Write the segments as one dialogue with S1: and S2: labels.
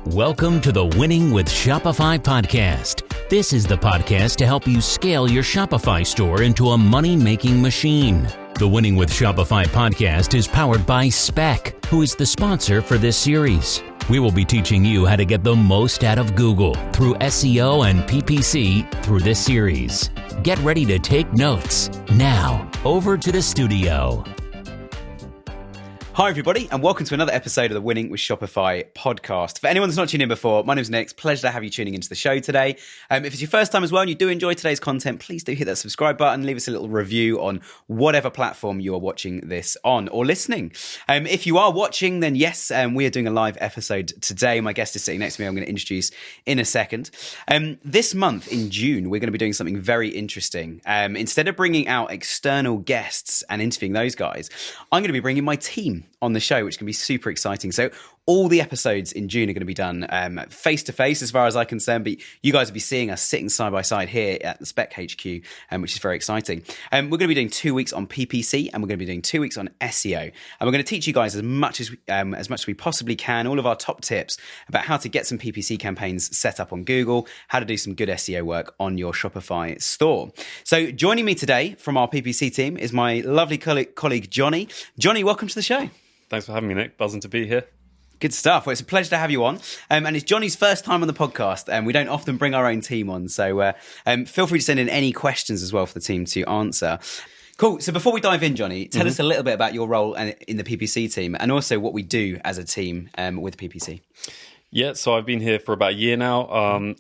S1: Welcome to the Winning with Shopify podcast. This is the podcast to help you scale your Shopify store into a money-making machine. The Winning with Shopify podcast is powered by Spec, who is the sponsor for this series. We will be teaching you how to get the most out of Google through SEO and PPC through this series. Get ready to take notes. Now, over to the studio.
S2: Hi everybody, and welcome to another episode of the Winning with Shopify podcast. For anyone that's not tuned in before, my name's Nick. It's a pleasure to have you tuning into the show today. If it's your first time as well and you do enjoy today's content, please do hit that subscribe button, leave us a little review on whatever platform you are watching this on or listening. If you are watching, then yes, we are doing a live episode today. My guest is sitting next to me. I'm going to introduce in a second. This month in June, we're going to be doing something very interesting. Instead of bringing out external guests and interviewing those guys, I'm going to be bringing my team on the show, which can be super exciting. So all the episodes in June are going to be done face-to-face as far as I'm concerned, but you guys will be seeing us sitting side by side here at the Spec HQ, which is very exciting. We're going to be doing 2 weeks on PPC, and we're going to be doing 2 weeks on SEO. And we're going to teach you guys as much as we possibly can, all of our top tips about how to get some PPC campaigns set up on Google, how to do some good SEO work on your Shopify store. So joining me today from our PPC team is my lovely colleague, Jonny. Jonny, welcome to the show.
S3: Thanks for having me, Nick. Buzzing to be here.
S2: Good stuff. Well, it's a pleasure to have you on. And it's Jonny's first time on the podcast, and we don't often bring our own team on. So feel free to send in any questions as well for the team to answer. Cool. So before we dive in, Jonny, tell us a little bit about your role in the PPC team and also what we do as a team with PPC.
S3: Yeah, so I've been here for about a year now.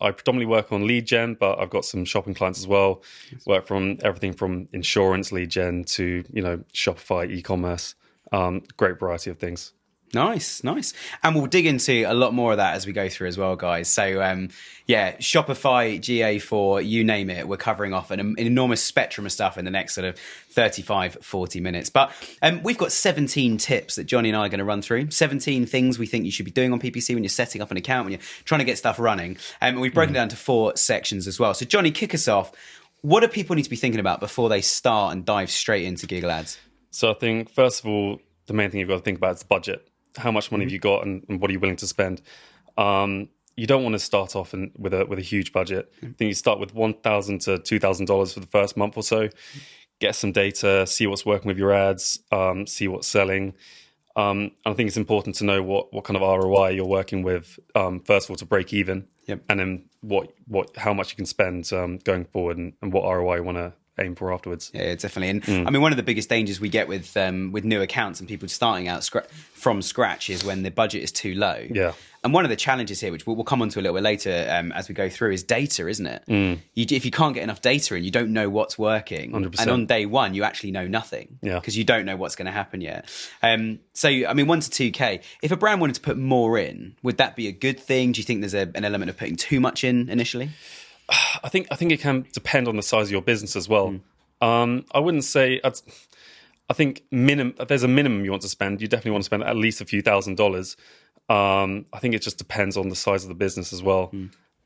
S3: I predominantly work on lead gen, but I've got some shopping clients as well. Work from everything from insurance lead gen to, Shopify, e-commerce. Great variety of things.
S2: Nice. And we'll dig into a lot more of that as we go through as well, guys. So, Shopify, GA4, you name it, we're covering off an enormous spectrum of stuff in the next sort of 35, 40 minutes. But we've got 17 tips that Jonny and I are going to run through, 17 things we think you should be doing on PPC when you're setting up an account, when you're trying to get stuff running. And we've broken it down to 4 sections as well. So, Jonny, kick us off. What do people need to be thinking about before they start and dive straight into Google Ads?
S3: So I think, first of all, the main thing you've got to think about is budget. How much money have you got and what are you willing to spend? You don't want to start off with a huge budget. I think you start with $1,000 to $2,000 for the first month or so. Get some data, see what's working with your ads, see what's selling. And I think it's important to know what kind of ROI you're working with, first of all, to break even, and then how much you can spend going forward and what ROI you want to aim for afterwards. Yeah,
S2: definitely. And I mean, one of the biggest dangers we get with new accounts and people starting out from scratch is when the budget is too low.
S3: Yeah.
S2: And one of the challenges here, which we'll come on to a little bit later as we go through, is data, isn't it? If you can't get enough data in, you don't know what's working.
S3: 100%.
S2: And on day one, you actually know nothing because you don't know what's going to happen yet. So, I mean, 1 to 2K, if a brand wanted to put more in, would that be a good thing? Do you think there's an element of putting too much in initially?
S3: I think it can depend on the size of your business as well. I wouldn't say. I think there's a minimum you want to spend. You definitely want to spend at least a few $1,000s. I think it just depends on the size of the business as well.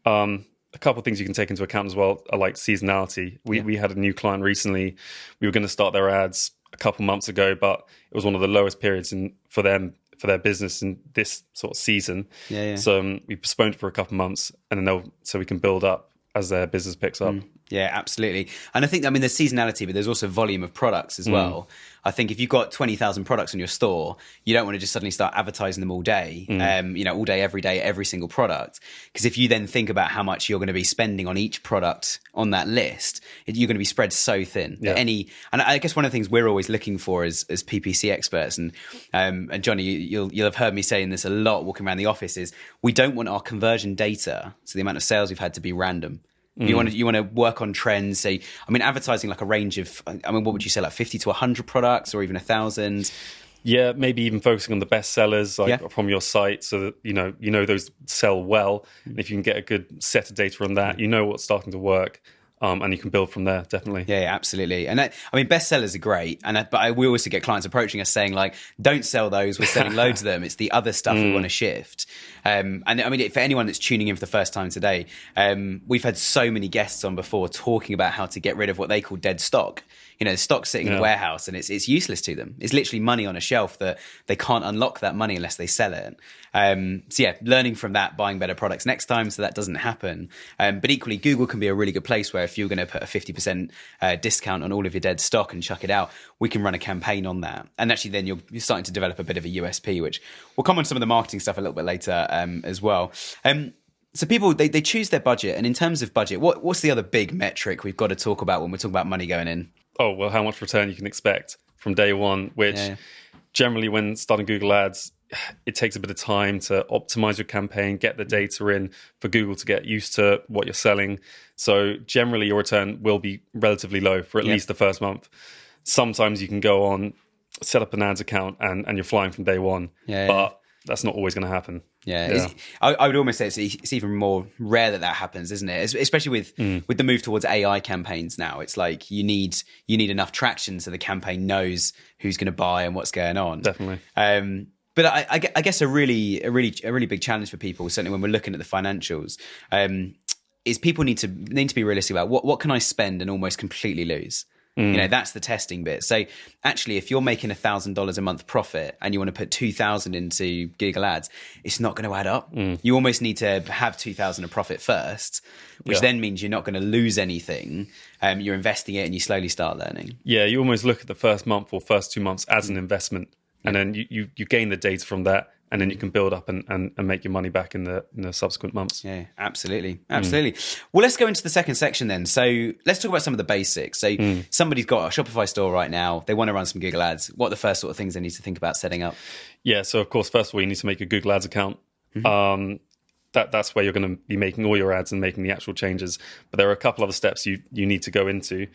S3: A couple of things you can take into account as well are like seasonality. We had a new client recently. We were going to start their ads a couple months ago, but it was one of the lowest periods for their business in this sort of season. So we postponed it for a couple months, and then so we can build up as their business picks up.
S2: Yeah, absolutely. And I think, there's seasonality, but there's also volume of products as well. I think if you've got 20,000 products in your store, you don't want to just suddenly start advertising them all day, all day, every day, every single product. Because if you then think about how much you're going to be spending on each product on that list, you're going to be spread so thin.
S3: Yeah.
S2: And I guess one of the things we're always looking for as PPC experts, and Jonny, you'll have heard me saying this a lot walking around the office, is we don't want our conversion data, so the amount of sales we've had, to be random. You want to work on trends. Say, advertising like a range of, what would you say, like 50 to 100 products or even 1,000?
S3: Yeah, maybe even focusing on the best sellers from your site, so that you know those sell well. And if you can get a good set of data on that, you know what's starting to work. And you can build from there, definitely.
S2: Yeah, absolutely. And bestsellers are great. But we also get clients approaching us saying, like, don't sell those. We're selling loads of them. It's the other stuff we want to shift. And I mean, for anyone that's tuning in for the first time today, we've had so many guests on before talking about how to get rid of what they call dead stock. You know, stock sitting in the warehouse and it's useless to them. It's literally money on a shelf that they can't unlock that money unless they sell it. So yeah, learning from that, buying better products next time so that doesn't happen. But equally, Google can be a really good place where if you're going to put a 50% discount on all of your dead stock and chuck it out, we can run a campaign on that. And actually then you're starting to develop a bit of a USP, which we'll come on some of the marketing stuff a little bit later as well. So people, they choose their budget. And in terms of budget, what's the other big metric we've got to talk about when we're talking about money going in?
S3: Oh, well, how much return you can expect from day one, which generally when starting Google Ads, it takes a bit of time to optimize your campaign, get the data in for Google to get used to what you're selling. So generally your return will be relatively low for at least the first month. Sometimes you can go on, set up an ads account and you're flying from day one, but that's not always going to happen.
S2: I would almost say it's even more rare that happens, isn't it? Especially with the move towards AI campaigns now. It's like you need enough traction so the campaign knows who's going to buy and what's going on.
S3: Definitely.
S2: But I guess a really big challenge for people, certainly when we're looking at the financials, is people need to be realistic about what can I spend and almost completely lose. You know, that's the testing bit. So actually, if you're making $1,000 a month profit and you want to put 2,000 into Google Ads, it's not going to add up. You almost need to have 2,000 of profit first, which then means you're not going to lose anything. You're investing it and you slowly start learning.
S3: Yeah, you almost look at the first month or first 2 months as an investment. And then you gain the data from that, and then you can build up and make your money back in the subsequent months.
S2: Yeah, absolutely. Well, let's go into the second section then. So let's talk about some of the basics. So somebody's got a Shopify store right now. They want to run some Google Ads. What are the first sort of things they need to think about setting up? Yeah,
S3: so of course, first of all, you need to make a Google Ads account. That's where you're going to be making all your ads and making the actual changes. But there are a couple other steps you need to go into.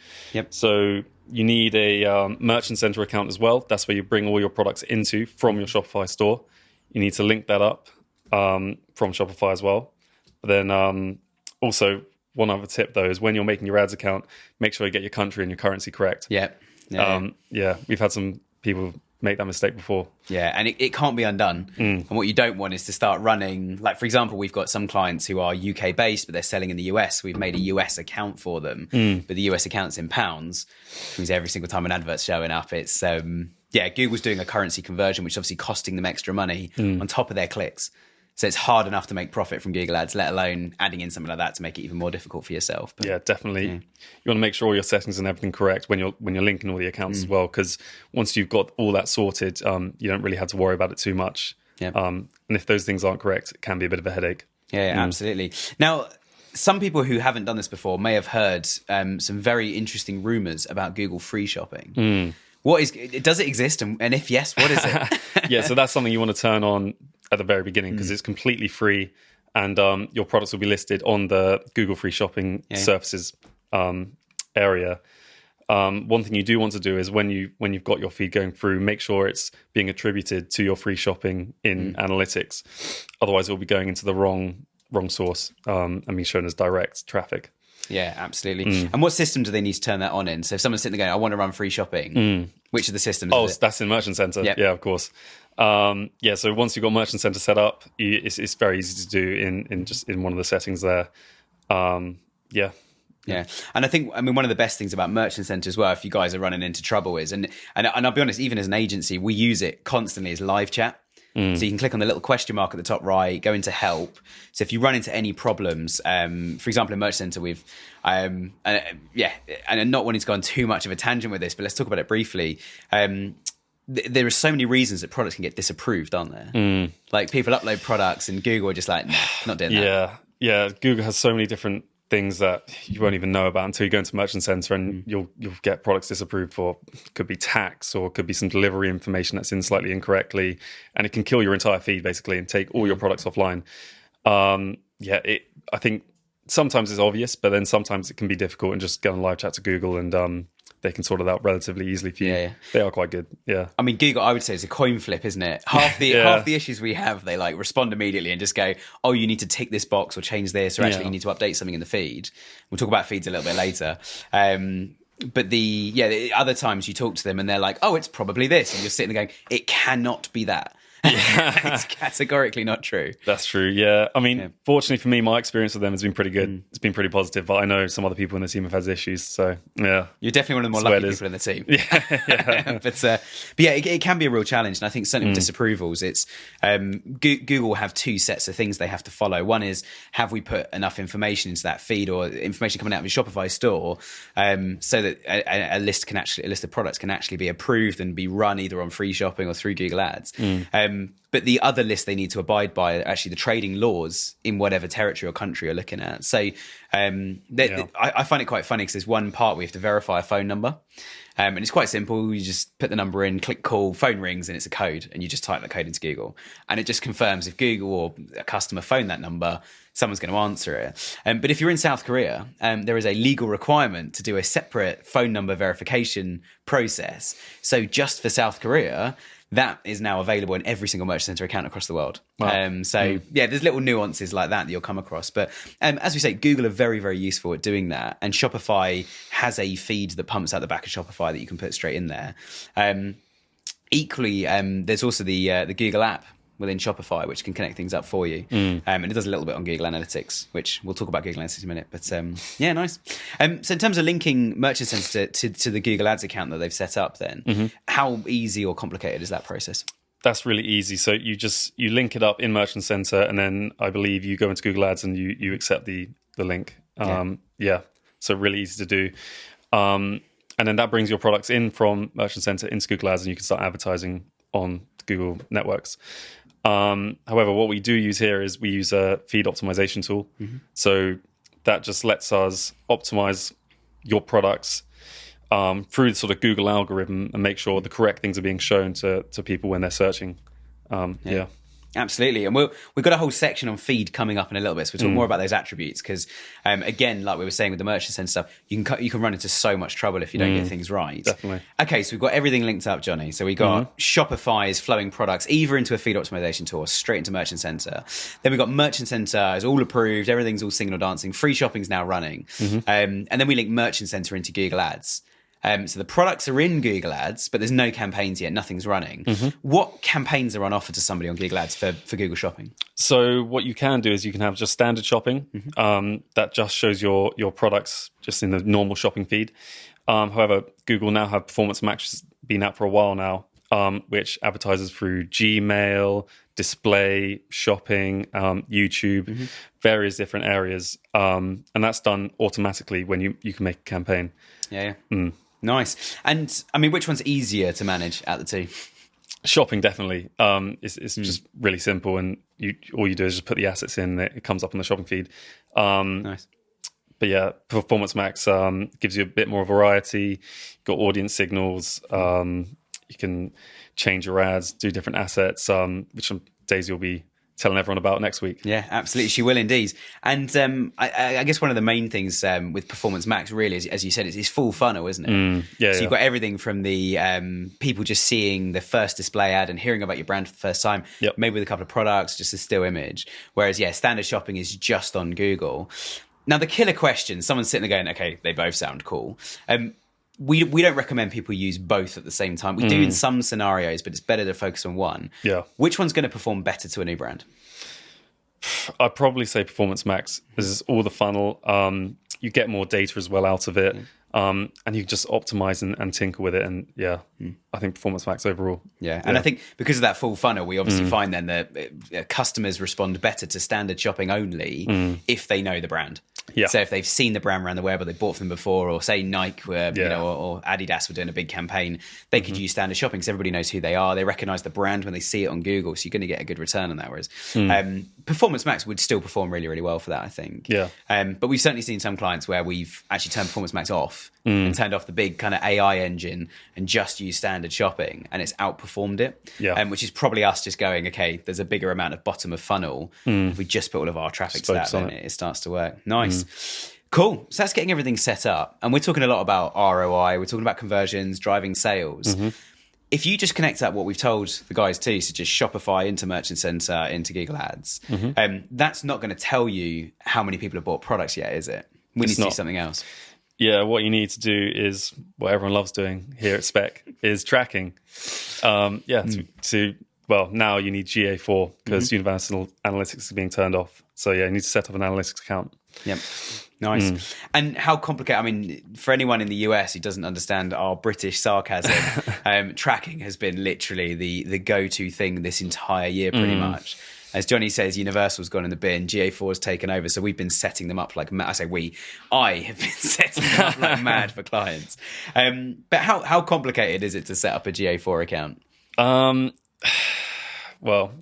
S3: So you need a Merchant Center account as well. That's where you bring all your products into from your Shopify store. You need to link that up from Shopify as well. But then also one other tip though is when you're making your ads account, make sure you get your country and your currency correct. We've had some people make that mistake before.
S2: And it can't be undone. And what you don't want is to start running, like for example, we've got some clients who are UK based, but they're selling in the US. We've made a US account for them, but the US account's in pounds, which means every single time an advert's showing up, it's Google's doing a currency conversion, which is obviously costing them extra money on top of their clicks. So it's hard enough to make profit from Google Ads, let alone adding in something like that to make it even more difficult for yourself. But,
S3: definitely. You want to make sure all your settings and everything correct when you're linking all the accounts as well, because once you've got all that sorted, you don't really have to worry about it too much. And if those things aren't correct, it can be a bit of a headache.
S2: Absolutely. Now, some people who haven't done this before may have heard some very interesting rumors about Google free shopping. Does it exist? And if yes, what is it?
S3: So that's something you want to turn on at the very beginning because it's completely free and your products will be listed on the Google free shopping services area. One thing you do want to do is when you've got your feed going through, make sure it's being attributed to your free shopping in analytics. Otherwise, it will be going into the wrong source and being shown as direct traffic.
S2: Yeah, absolutely. And what system do they need to turn that on in? So if someone's sitting there going, I want to run free shopping, which of the systems is it?
S3: That's in Merchant Center. Yeah, of course. So once you've got Merchant Center set up, it's very easy to do in one of the settings there. And
S2: I think one of the best things about Merchant Center as well, if you guys are running into trouble, is and I'll be honest, even as an agency, we use it constantly as live chat. So you can click on the little question mark at the top right, go into help. So if you run into any problems, for example, in Merchant Center, we've, and I'm not wanting to go on too much of a tangent with this, but let's talk about it briefly. There are so many reasons that products can get disapproved, aren't there? Like people upload products and Google are just like, nah, not doing that.
S3: Yeah. Google has so many different things that you won't even know about until you go into Merchant Center and you'll get products disapproved for, could be tax or could be some delivery information that's in slightly incorrectly, and it can kill your entire feed basically and take all your products offline. I think sometimes it's obvious, but then sometimes it can be difficult, and just go on live chat to Google and they can sort it out relatively easily for you. They are quite good. I
S2: mean, Google, I would say, is a coin flip, isn't it? Half the issues we have, they like respond immediately and just go, oh, you need to tick this box or change this, or actually you need to update something in the feed. We'll talk about feeds a little bit later. But the other times you talk to them and they're like, oh, it's probably this. And you're sitting there going, it cannot be that. It's categorically not true.
S3: That's true. Yeah. I mean, fortunately for me, my experience with them has been pretty good. It's been pretty positive, but I know some other people in the team have had issues. So yeah,
S2: you're definitely one of the more lucky people in the team.
S3: Yeah.
S2: but yeah, it can be a real challenge. And I think certainly with disapprovals, it's Google will have two sets of things they have to follow. One is, have we put enough information into that feed or information coming out of your Shopify store so that a list of products can actually be approved and be run either on free shopping or through Google Ads. But the other list they need to abide by are actually the trading laws in whatever territory or country you're looking at. So I find it quite funny because there's one part where you have to verify a phone number. And it's quite simple. You just put the number in, click call, phone rings, and it's a code. And you just type that code into Google. And it just confirms if Google or a customer phone that number, someone's going to answer it. But if you're in South Korea, there is a legal requirement to do a separate phone number verification process. So just for South Korea, that is now available in every single Merchant Center account across the world. Wow. Yeah, there's little nuances like that you'll come across. But as we say, Google are very, very useful at doing that. And Shopify has a feed that pumps out the back of Shopify that you can put straight in there. Equally, there's also the Google app within Shopify, which can connect things up for you. And it does a little bit on Google Analytics, which we'll talk about Google Analytics in a minute. But yeah, nice. So in terms of linking Merchant Center to the Google Ads account that they've set up then, how easy or complicated is that process?
S3: That's really easy. So you link it up in Merchant Center, and then I believe you go into Google Ads and you accept the link. So really easy to do. And then that brings your products in from Merchant Center into Google Ads, and you can start advertising on Google networks. However, what we do use here is we use a feed optimization tool. So that just lets us optimize your products through the sort of Google algorithm and make sure the correct things are being shown to people when they're searching.
S2: Absolutely. And we've got a whole section on feed coming up in a little bit. So we'll talk more about those attributes because, again, like we were saying with the Merchant Center stuff, you can run into so much trouble if you don't get things right.
S3: Definitely.
S2: Okay, so we've got everything linked up, Jonny. So we got Shopify's flowing products either into a feed optimization tool or straight into Merchant Center. Then we've got Merchant Center is all approved. Everything's all singing or dancing. Free shopping's now running. And then we link Merchant Center into Google Ads. So the products are in Google Ads, but there's no campaigns yet. Nothing's running. What campaigns are on offer to somebody on Google Ads for Google Shopping?
S3: So what you can do is you can have just standard shopping. That just shows your products just in the normal shopping feed. However, Google now have Performance Max been out for a while now, which advertises through Gmail, display, shopping, YouTube, various different areas. And that's done automatically when you can make a campaign.
S2: Nice. And I mean, which one's easier to manage out the two?
S3: Shopping, definitely. It's just really simple, and all you do is just put the assets in. It comes up on the shopping feed.
S2: Nice.
S3: But yeah, Performance Max gives you a bit more variety. You've got audience signals. You can change your ads, do different assets, which Daisy will be telling everyone about next week.
S2: Yeah, absolutely. She will indeed. And I guess one of the main things with Performance Max really is, as you said, it's full funnel, isn't it? So you've got everything from the people just seeing the first display ad and hearing about your brand for the first time, maybe with a couple of products, just a still image. Whereas, standard shopping is just on Google. Now, the killer question, someone's sitting there going, okay, they both sound cool. We don't recommend people use both at the same time. We do in some scenarios, but it's better to focus on one. Which one's going to perform better to a new brand?
S3: I'd probably say Performance Max. This is all the funnel. You get more data as well out of it. And you just optimize and tinker with it. And I think Performance Max overall.
S2: And I think because of that full funnel, we obviously find then that customers respond better to standard shopping only if they know the brand. So if they've seen the brand around the web or they bought from them before, or say Nike were, or Adidas were doing a big campaign, they could use standard shopping because everybody knows who they are. They recognize the brand when they see it on Google. So you're going to get a good return on that. Whereas Performance Max would still perform really, really well for that, I think. But we've certainly seen some clients where we've actually turned Performance Max off and turned off the big kind of AI engine and just used standard shopping, and it's outperformed it. Which is probably us just going, okay, there's a bigger amount of bottom of funnel. If we just put all of our traffic to that, then it starts to work. Nice. Cool. So that's getting everything set up. And we're talking a lot about ROI. We're talking about conversions, driving sales. If you just connect up what we've told the guys too, so just Shopify into Merchant Center, into Google Ads, that's not going to tell you how many people have bought products yet, is it? We need to do something else.
S3: What you need to do is what everyone loves doing here at Spec is tracking. To well, now you need GA4 because Universal Analytics is being turned off. So yeah, you need to set up an analytics account.
S2: Yep. Nice. And how complicated, I mean, for anyone in the US who doesn't understand our British sarcasm, tracking has been literally the go-to thing this entire year, pretty much. As Jonny says, Universal's gone in the bin, GA4 has taken over, so we've been setting them up like I have been setting them up like mad for clients. But how complicated is it to set up a GA4 account?
S3: Well,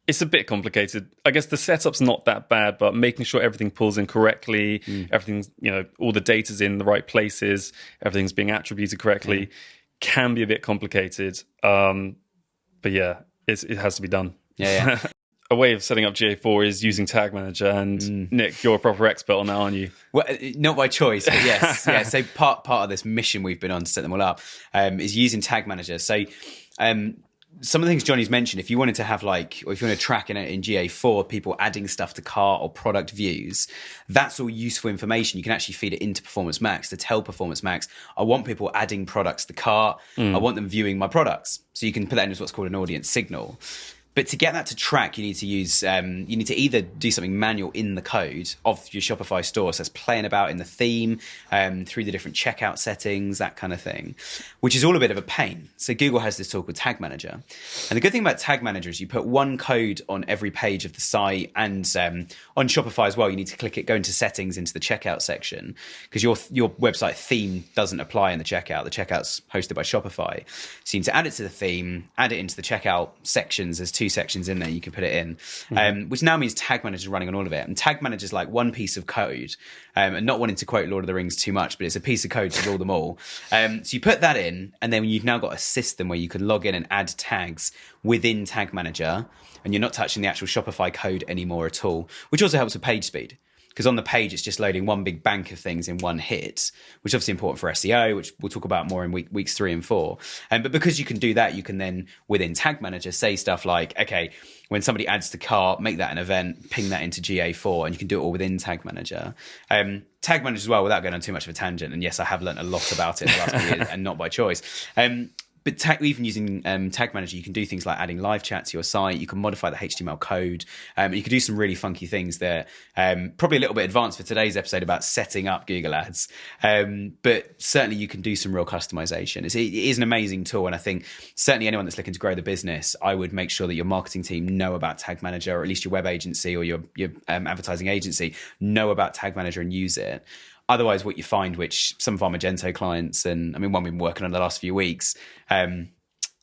S3: it's a bit complicated. I guess the setup's not that bad, but making sure everything pulls in correctly, everything's, all the data's in the right places, everything's being attributed correctly, can be a bit complicated. But yeah, it has to be done.
S2: Yeah.
S3: A way of setting up GA4 is using Tag Manager, and Nick, you're a proper expert on that, aren't you?
S2: Well, not by choice, but yes. Yeah. So part of this mission we've been on to set them all up is using Tag Manager. So some of the things Jonny's mentioned, if you wanted to have or if you want to track in GA4, people adding stuff to cart or product views, that's all useful information. You can actually feed it into Performance Max to tell Performance Max, I want people adding products to cart. I want them viewing my products. So you can put that in as what's called an audience signal. But to get that to track, you need to use, you need to either do something manual in the code of your Shopify store. So that's playing about in the theme, through the different checkout settings, that kind of thing, which is all a bit of a pain. So Google has this tool called Tag Manager. And the good thing about Tag Manager is you put one code on every page of the site, and on Shopify as well, you need to click it, go into settings, into the checkout section, because your website theme doesn't apply in the checkout. The checkout's hosted by Shopify. So you need to add it to the theme, add it into the checkout sections. There's 2 sections in there you can put it in, which now means Tag Manager is running on all of it. And Tag Manager is like one piece of code, and not wanting to quote Lord of the Rings too much, but it's a piece of code to rule them all. So you put that in, and then you've now got a system where you can log in and add tags within Tag Manager, and you're not touching the actual Shopify code anymore at all, which also helps with page speed. Because on the page, it's just loading one big bank of things in one hit, which is obviously important for SEO, which we'll talk about more in weeks 3 and 4. But because you can do that, you can then, within Tag Manager, say stuff like, okay, when somebody adds to cart, make that an event, ping that into GA4, and you can do it all within Tag Manager. Tag Manager as well, without going on too much of a tangent, and yes, I have learned a lot about it in the last couple of years, and not by choice. But even using Tag Manager, you can do things like adding live chat to your site. You can modify the HTML code. You can do some really funky things there. Probably a little bit advanced for today's episode about setting up Google Ads. But certainly you can do some real customization. It is an amazing tool. And I think certainly anyone that's looking to grow the business, I would make sure that your marketing team know about Tag Manager, or at least your web agency or your advertising agency know about Tag Manager and use it. Otherwise, what you find, which some of our Magento clients, and I mean, one we've been working on the last few weeks,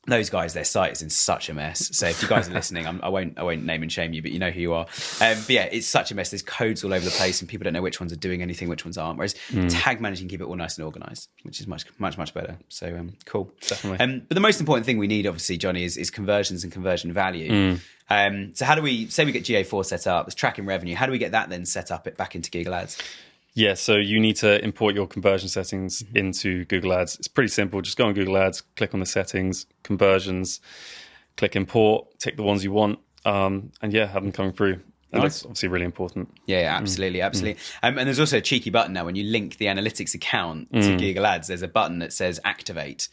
S2: those guys, their site is in such a mess. So if you guys are listening, I won't name and shame you, but you know who you are. But yeah, it's such a mess. There's codes all over the place, and people don't know which ones are doing anything, which ones aren't. Whereas Tag Manager can keep it all nice and organized, which is much better. So cool,
S3: definitely.
S2: But the most important thing we need, obviously, Jonny, is conversions and conversion value. So how do we say we get GA4 set up? It's tracking revenue. How do we get that then set up back into Google Ads?
S3: Yeah, so you need to import your conversion settings into Google Ads. It's pretty simple. Just go on Google Ads, click on the settings, conversions, click import, tick the ones you want, and have them coming through. And that's obviously really important.
S2: Yeah, absolutely. And there's also a cheeky button now when you link the analytics account to Google Ads. There's a button that says activate.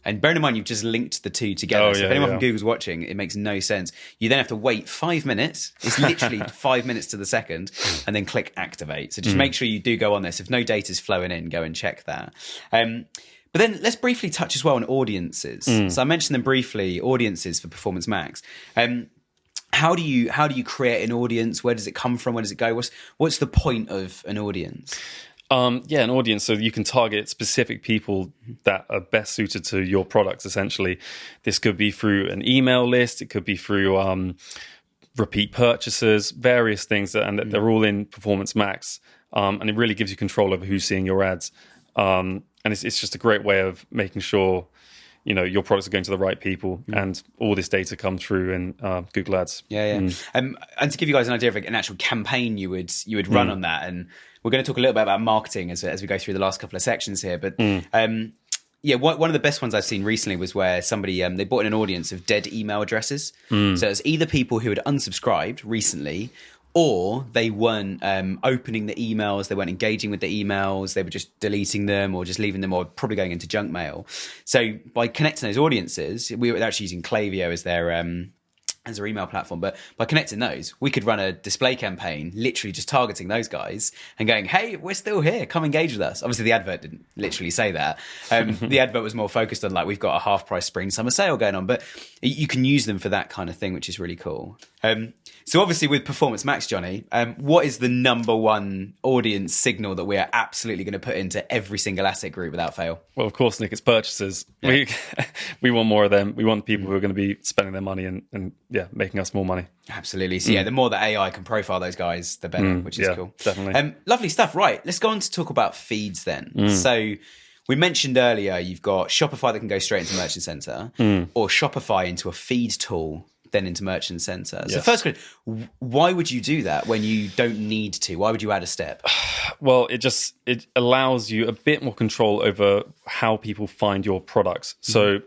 S2: And bearing in mind, you've just linked the two together. So if anyone from Google's watching, it makes no sense. You then have to wait 5 minutes. It's literally 5 minutes to the second, and then click activate. So just make sure you do go on this. If no data's flowing in, go and check that. But then let's briefly touch as well on audiences. So I mentioned them briefly, audiences for Performance Max. How do you create an audience? Where does it come from? Where does it go? What's the point of an audience?
S3: An audience, so you can target specific people that are best suited to your products, essentially. This could be through an email list, it could be through repeat purchases, various things, and they're all in Performance Max, and it really gives you control over who's seeing your ads. And it's just a great way of making sure your products are going to the right people, and all this data comes through in Google Ads.
S2: And to give you guys an idea of an actual campaign you would run on that, and we're going to talk a little bit about marketing as we go through the last couple of sections here. But one of the best ones I've seen recently was where somebody they brought in an audience of dead email addresses. So it's either people who had unsubscribed recently, or they weren't opening the emails, they weren't engaging with the emails, they were just deleting them or just leaving them, or probably going into junk mail. So by connecting those audiences, we were actually using Klaviyo as their as our email platform. But by connecting those, we could run a display campaign, literally just targeting those guys and going, hey, we're still here. Come engage with us. Obviously, the advert didn't literally say that. The advert was more focused on like, we've got a half price spring summer sale going on, but you can use them for that kind of thing, which is really cool. So obviously with Performance Max, Jonny, what is the number one audience signal that we are absolutely going to put into every single asset group without fail?
S3: Well, of course, Nick, it's purchases. Yeah. We want more of them. We want people who are going to be spending their money and making us more money.
S2: Absolutely. So the more that AI can profile those guys, the better, which is cool.
S3: Definitely.
S2: Lovely stuff. Right, let's go on to talk about feeds then. So we mentioned earlier, you've got Shopify that can go straight into Merchant Center or Shopify into a feed tool, then into Merchant Center. So first question, why would you do that when you don't need to? Why would you add a step?
S3: Well, it allows you a bit more control over how people find your products. So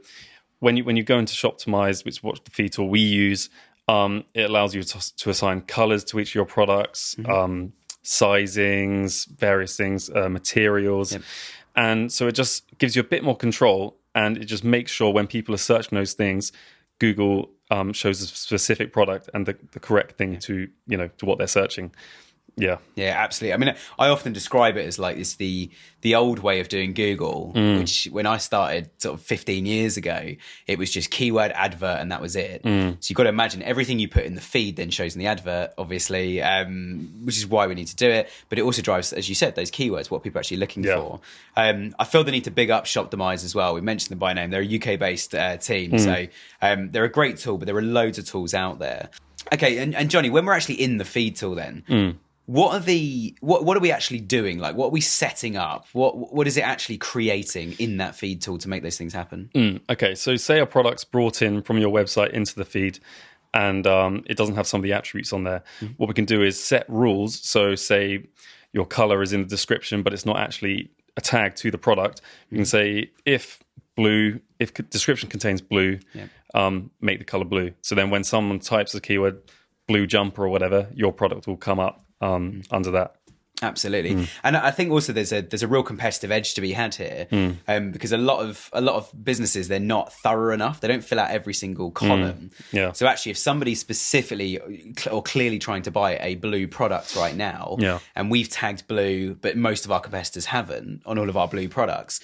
S3: when you go into Shoptimize, which is what the feed tool we use, it allows you to assign colors to each of your products, sizings, various things, materials. Yep. And so it just gives you a bit more control, and it just makes sure when people are searching those things, Google shows a specific product and the correct thing to what they're searching. Yeah,
S2: absolutely. I mean, I often describe it as like it's the old way of doing Google, which when I started sort of 15 years ago, it was just keyword advert and that was it. So you've got to imagine everything you put in the feed then shows in the advert, obviously, which is why we need to do it. But it also drives, as you said, those keywords, what people are actually looking for. I feel the need to big up Shoptimize as well. We mentioned them by name. They're a UK-based team, so they're a great tool, but there are loads of tools out there. Okay, and Jonny, when we're actually in the feed tool then, what are we actually doing? Like, what are we setting up? What is it actually creating in that feed tool to make those things happen?
S3: Okay, so say a product's brought in from your website into the feed and it doesn't have some of the attributes on there. What we can do is set rules. So say your color is in the description, but it's not actually a tag to the product. You can say if description contains blue, make the color blue. So then when someone types the keyword blue jumper or whatever, your product will come up under that.
S2: Absolutely. And I think also there's a real competitive edge to be had here, because a lot of businesses, they're not thorough enough. They don't fill out every single column. So actually, if somebody's specifically or clearly trying to buy a blue product right now, and we've tagged blue, but most of our competitors haven't on all of our blue products,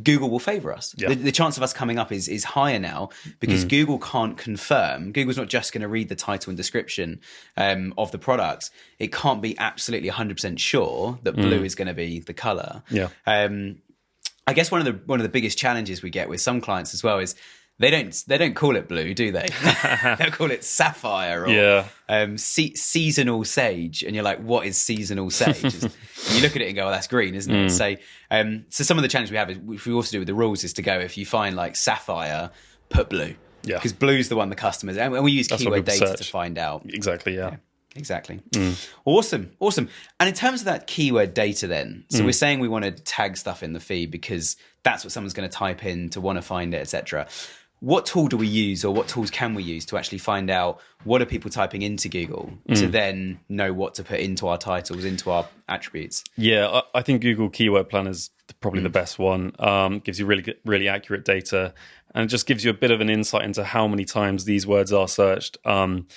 S2: Google will favor us. The chance of us coming up is higher now because Google can't confirm. Google's not just going to read the title and description of the product. It can't be absolutely 100% sure that blue is going to be the color. I guess one of the biggest challenges we get with some clients as well is they don't call it blue, do they? They'll call it sapphire or seasonal sage, and you're like, what is seasonal sage? You look at it and go, well, that's green, isn't it? So some of the challenge we have is, which we also do with the rules, is to go, if you find like sapphire, put blue, because blue's the one the customers, and we use keyword data to find out.
S3: Exactly.
S2: Exactly. Awesome. And in terms of that keyword data then, so we're saying we want to tag stuff in the feed because that's what someone's going to type in to want to find it, etc. What tool do we use, or what tools can we use to actually find out what are people typing into Google to then know what to put into our titles, into our attributes? Yeah,
S3: I think Google Keyword Planner is probably the best one. Gives you really accurate data, and it just gives you a bit of an insight into how many times these words are searched. And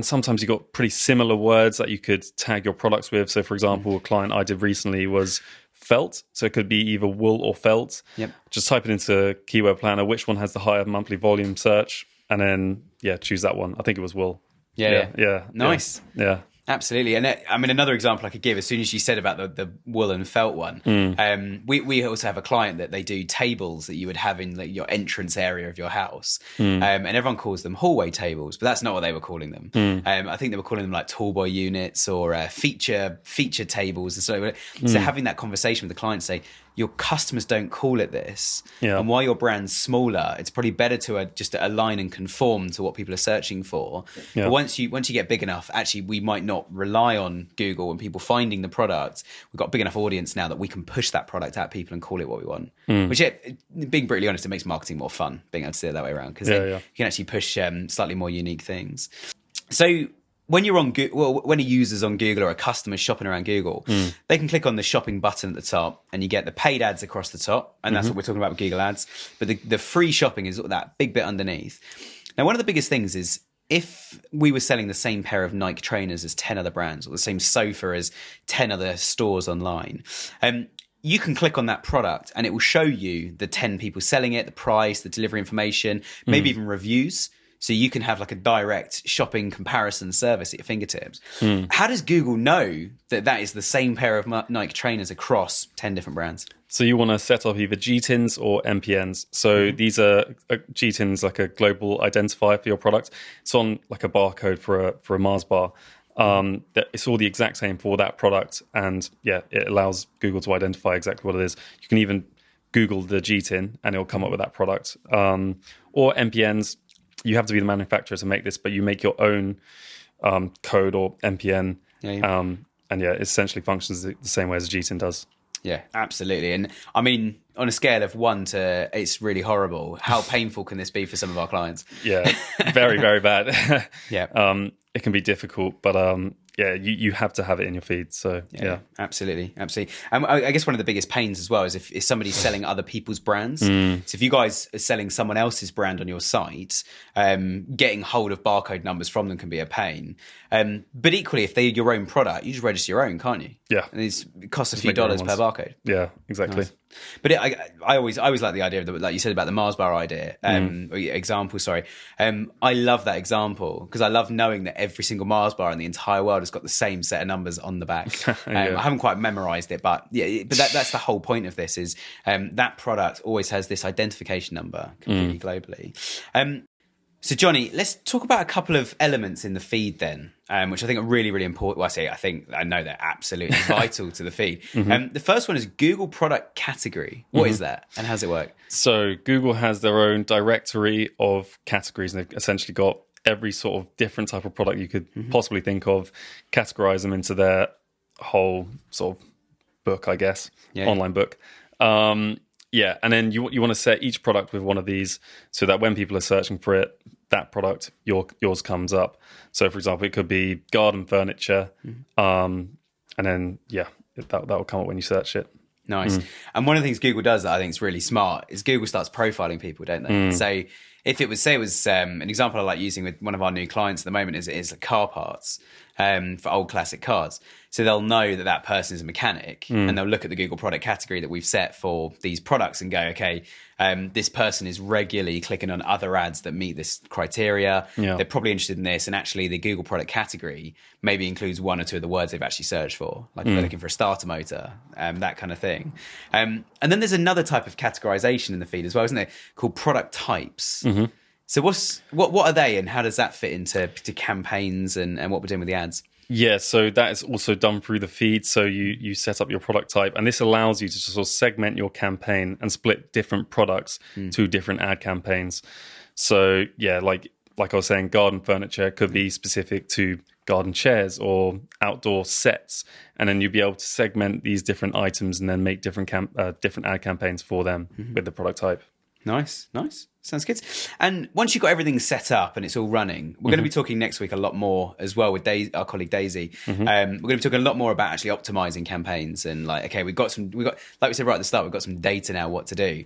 S3: sometimes you've got pretty similar words that you could tag your products with. So, for example, a client I did recently was felt. So it could be either wool or felt. Just type it into Keyword Planner, which one has the higher monthly volume search, and then, choose that one. I think it was wool.
S2: Nice.
S3: Yeah.
S2: Absolutely. And I mean, another example I could give, as soon as you said about the wool and felt one, we also have a client that they do tables that you would have in like your entrance area of your house. And everyone calls them hallway tables, but that's not what they were calling them. I think they were calling them like tallboy units or feature tables. And so having that conversation with the client, say, your customers don't call it this. And while your brand's smaller, it's probably better to just align and conform to what people are searching for. But once you get big enough, actually, we might not rely on Google and people finding the product. We've got a big enough audience now that we can push that product at people and call it what we want. Which, being brutally honest, it makes marketing more fun, being able to see it that way around, because you can actually push slightly more unique things. So when you're on Google, when a user's on Google or a customer's shopping around Google, they can click on the shopping button at the top, and you get the paid ads across the top, and that's what we're talking about with Google Ads. But the free shopping is that big bit underneath. Now, one of the biggest things is if we were selling the same pair of Nike trainers as 10 other brands, or the same sofa as 10 other stores online, you can click on that product and it will show you the 10 people selling it, the price, the delivery information, maybe even reviews. So you can have like a direct shopping comparison service at your fingertips. How does Google know that that is the same pair of Nike trainers across 10 different brands?
S3: So you want to set up either GTINs or MPNs. So these are GTINs, like a global identifier for your product. It's on like a barcode for a Mars bar. It's all the exact same for that product, and it allows Google to identify exactly what it is. You can even Google the GTIN and it'll come up with that product. Or MPNs, you have to be the manufacturer to make this, but you make your own code or MPN, and it essentially functions the same way as a GTIN does.
S2: Yeah, absolutely. And I mean, on a scale of 1 to it's really horrible, how painful can this be for some of our clients?
S3: Yeah, very, very bad.
S2: Yeah.
S3: It can be difficult, but you have to have it in your feed. So yeah.
S2: Absolutely. And I guess one of the biggest pains as well is if somebody's selling other people's brands. So if you guys are selling someone else's brand on your site, getting hold of barcode numbers from them can be a pain. But equally, if they're your own product, you just register your own, can't you?
S3: Yeah.
S2: And it costs a few dollars per barcode.
S3: Yeah, exactly.
S2: Nice. But I always like the idea of like you said about the Mars bar idea, or example. Sorry, I love that example because I love knowing that every single Mars bar in the entire world has got the same set of numbers on the back. I haven't quite memorized it, but that's the whole point of this is that product always has this identification number completely globally. So, Jonny, let's talk about a couple of elements in the feed then, which I think are really, really important. Well, I know they're absolutely vital to the feed. The first one is Google product category. What is that and how does it work?
S3: So Google has their own directory of categories, and they've essentially got every sort of different type of product you could possibly think of, categorize them into their whole sort of book, I guess, online book. And then you want to set each product with one of these so that when people are searching for it, that product, yours comes up. So, for example, it could be garden furniture, and then that will come up when you search it.
S2: Nice. And one of the things Google does that I think is really smart is Google starts profiling people, don't they? So if it was, an example I like using with one of our new clients at the moment is car parts for old classic cars. So they'll know that person is a mechanic and they'll look at the Google product category that we've set for these products and go, okay, this person is regularly clicking on other ads that meet this criteria. They're probably interested in this. And actually the Google product category maybe includes one or two of the words they've actually searched for, like if they're looking for a starter motor, that kind of thing. And then there's another type of categorization in the feed as well, isn't there, called product types. So what are they and how does that fit into campaigns and what we're doing with the ads?
S3: Yeah, so that is also done through the feed. So you set up your product type, and this allows you to sort of segment your campaign and split different products to different ad campaigns. So like I was saying, garden furniture could be specific to garden chairs or outdoor sets, and then you'll be able to segment these different items and then make different ad campaigns for them with the product type.
S2: Nice. Sounds good. And once you've got everything set up and it's all running, we're going to be talking next week a lot more as well with our colleague Daisy. We're going to be talking a lot more about actually optimizing campaigns and like, okay, we've got like we said right at the start, we've got some data now what to do.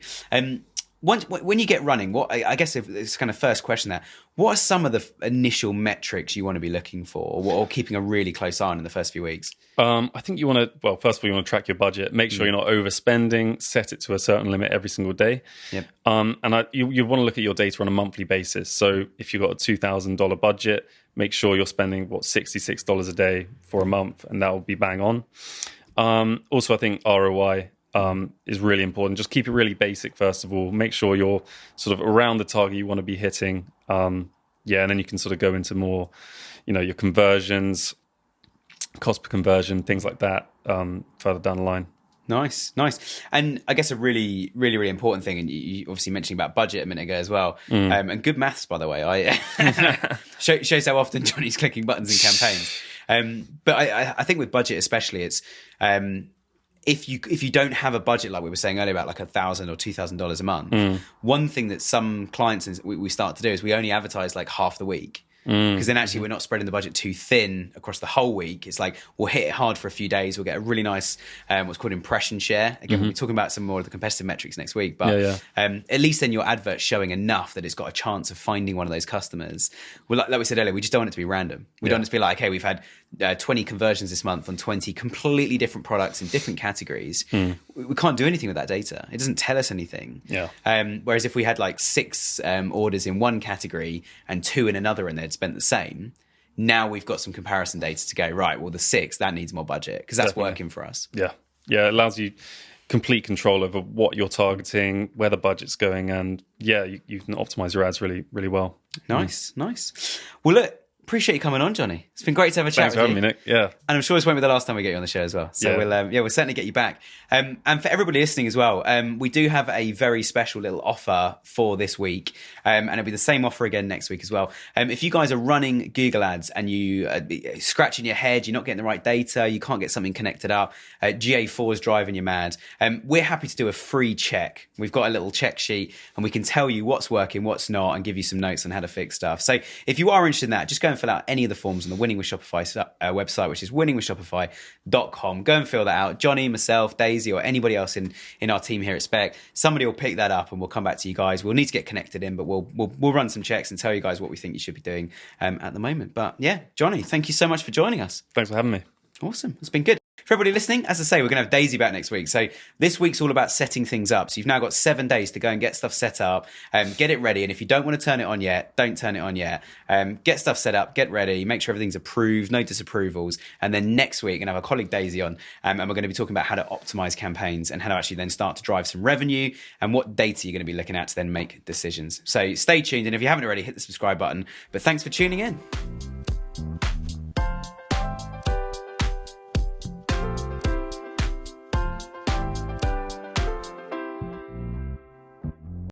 S2: When you get running, I guess if it's kind of first question there, what are some of the initial metrics you want to be looking for or keeping a really close eye on in the first few weeks?
S3: I think you want to, first of all, you want to track your budget, make sure you're not overspending, set it to a certain limit every single day.
S2: Yep.
S3: And you want to look at your data on a monthly basis. So if you've got a $2,000 budget, make sure you're spending, $66 a day for a month, and that will be bang on. Also, I think ROI is really important. Just keep it really basic, first of all. Make sure you're sort of around the target you want to be hitting. And then you can sort of go into more, your conversions, cost per conversion, things like that further down the line.
S2: Nice. And I guess a really, really, really important thing, and you obviously mentioning about budget a minute ago as well, and good maths, by the way. Shows how often Jonny's clicking buttons in campaigns. But I think with budget especially, it's... If you don't have a budget, like we were saying earlier about like $1,000 or $2,000 a month, one thing that some clients we start to do is we only advertise like half the week. Because then actually we're not spreading the budget too thin across the whole week. It's like we'll hit it hard for a few days. We'll get a really nice what's called impression share. Again, we'll be talking about some more of the competitive metrics next week. But at least then your advert's showing enough that it's got a chance of finding one of those customers. Well, like we said earlier, we just don't want it to be random. We don't want it to be like, okay, we've had 20 conversions this month on 20 completely different products in different categories. We can't do anything with that data. It doesn't tell us anything. Whereas if we had like 6 orders in one category and 2 in another and they'd spent the same, now we've got some comparison data to go, right, well, the 6, that needs more budget because that's working for us. Yeah,
S3: it allows you complete control over what you're targeting, where the budget's going, and you can optimize your ads really, really well.
S2: Nice. Well, look, appreciate you coming on, Jonny. It's been great to have a chat with you.
S3: Thanks for having me, Nick. Yeah.
S2: And I'm sure this won't be the last time we get you on the show as well. So we'll certainly get you back. And for everybody listening as well, we do have a very special little offer for this week. And it'll be the same offer again next week as well. If you guys are running Google ads and you scratching your head, you're not getting the right data, you can't get something connected up, GA4 is driving you mad, we're happy to do a free check. We've got a little check sheet and we can tell you what's working, what's not, and give you some notes on how to fix stuff. So if you are interested in that, just go and fill out any of the forms on the Winning with Shopify website, which is winningwithshopify.com. Go and fill that out. Jonny, myself, Daisy, or anybody else in our team here at Spec, somebody will pick that up and we'll come back to you guys. We'll need to get connected in, but we'll run some checks and tell you guys what we think you should be doing at the moment. But yeah, Jonny, thank you so much for joining us.
S3: Thanks for having me.
S2: Awesome. It's been good. For everybody listening, as I say, we're going to have Daisy back next week. So this week's all about setting things up. So you've now got 7 days to go and get stuff set up, get it ready. And if you don't want to turn it on yet, don't turn it on yet. Get stuff set up, get ready, make sure everything's approved, no disapprovals. And then next week, we're going to have our colleague Daisy on, and we're going to be talking about how to optimize campaigns and how to actually then start to drive some revenue and what data you're going to be looking at to then make decisions. So stay tuned. And if you haven't already, hit the subscribe button. But thanks for tuning in.